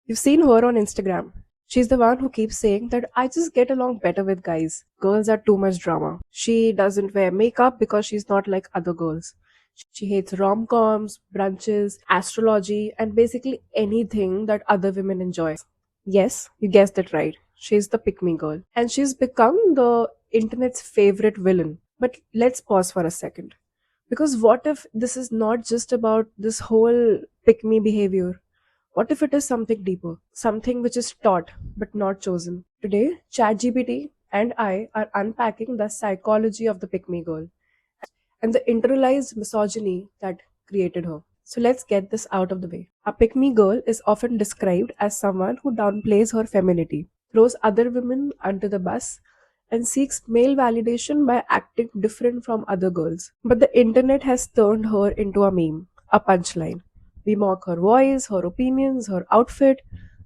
You've seen her on Instagram. She's the one who keeps saying that I just get along better with guys. Girls are too much drama. She doesn't wear makeup because she's not like other girls. She hates rom coms, brunches, astrology, and basically anything that other women enjoy. Yes, you guessed it right. She's the pick me girl. And she's become the internet's favorite villain. But let's pause for a second. Because what if this is not just about this whole pick me behavior? What if it is something deeper? Something which is taught but not chosen? Today, ChatGPT and I are unpacking the psychology of the pick me girl and the internalized misogyny that created her. So let's get this out of the way. A pick me girl is often described as someone who downplays her femininity, throws other women under the bus, and seeks male validation by acting different from other girls. But the internet has turned her into a meme, a punchline. We mock her voice, her opinions, her outfit,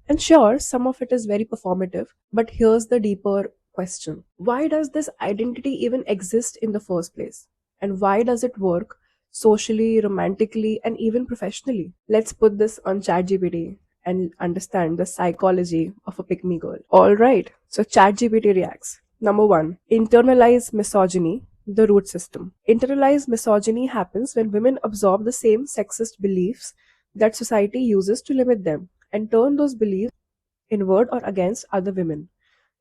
and sure, some of it is very performative, but here's the deeper question. Why does this identity even exist in the first place? And why does it work socially, romantically, and even professionally? Let's put this on ChatGPT and understand the psychology of a pick me girl. Alright, so ChatGPT reacts. Number one, internalized misogyny, the root system. Internalized misogyny happens when women absorb the same sexist beliefs that society uses to limit them and turn those beliefs inward or against other women.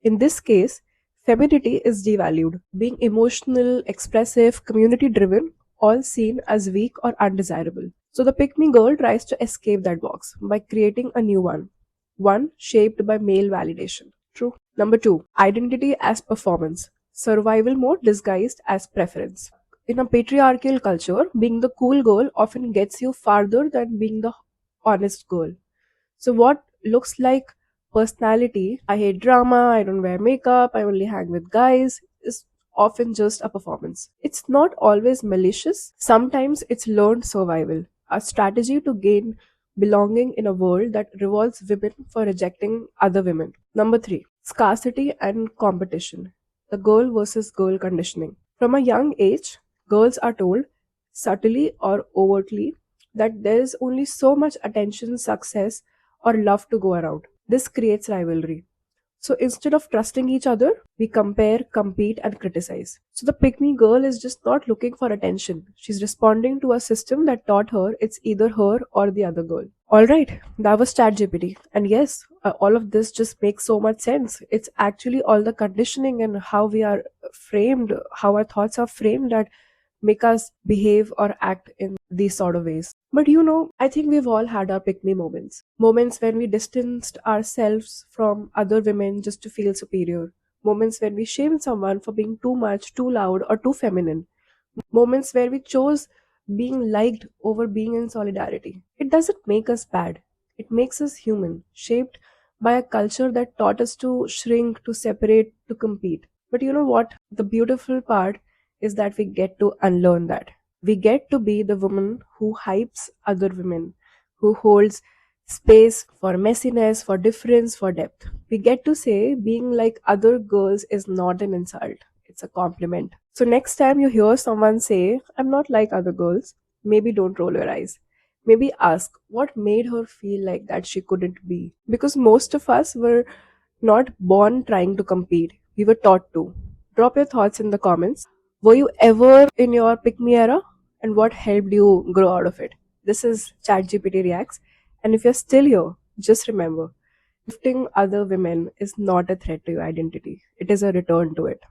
In this case, femininity is devalued, being emotional, expressive, community driven, all seen as weak or undesirable. So the pick me girl tries to escape that box by creating a new one shaped by male validation. True. Number two, identity as performance, survival mode disguised as preference. In a patriarchal culture, being the cool girl often gets you farther than being the honest girl. So, what looks like personality, I hate drama, I don't wear makeup, I only hang with guys, is often just a performance. It's not always malicious, sometimes it's learned survival, a strategy to gain belonging in a world that rewards women for rejecting other women. Number three, scarcity and competition, the girl versus girl conditioning. From a young age, girls are told, subtly or overtly, that there is only so much attention, success, or love to go around. This creates rivalry. So instead of trusting each other, we compare, compete, and criticize. So the pick me girl is just not looking for attention. She's responding to a system that taught her it's either her or the other girl. Alright, that was ChatGPT. And yes, all of this just makes so much sense. It's actually all the conditioning and how we are framed, how our thoughts are framed that make us behave or act in these sort of ways. But I think we've all had our pick me moments. Moments when we distanced ourselves from other women just to feel superior. Moments when we shamed someone for being too much, too loud, or too feminine. Moments where we chose being liked over being in solidarity. It doesn't make us bad, it makes us human, shaped by a culture that taught us to shrink, to separate, to compete. But you know what? The beautiful part is that we get to unlearn that. We get to be the woman who hypes other women, who holds space for messiness, for difference, for depth. We get to say being like other girls is not an insult, it's a compliment. So, next time you hear someone say, I'm not like other girls, maybe don't roll your eyes. Maybe ask what made her feel like that she couldn't be. Because most of us were not born trying to compete, we were taught to. Drop your thoughts in the comments. Were you ever in your pick me era? And what helped you grow out of it? This is ChatGPT Reacts. And if you're still here, just remember lifting other women is not a threat to your identity, it is a return to it.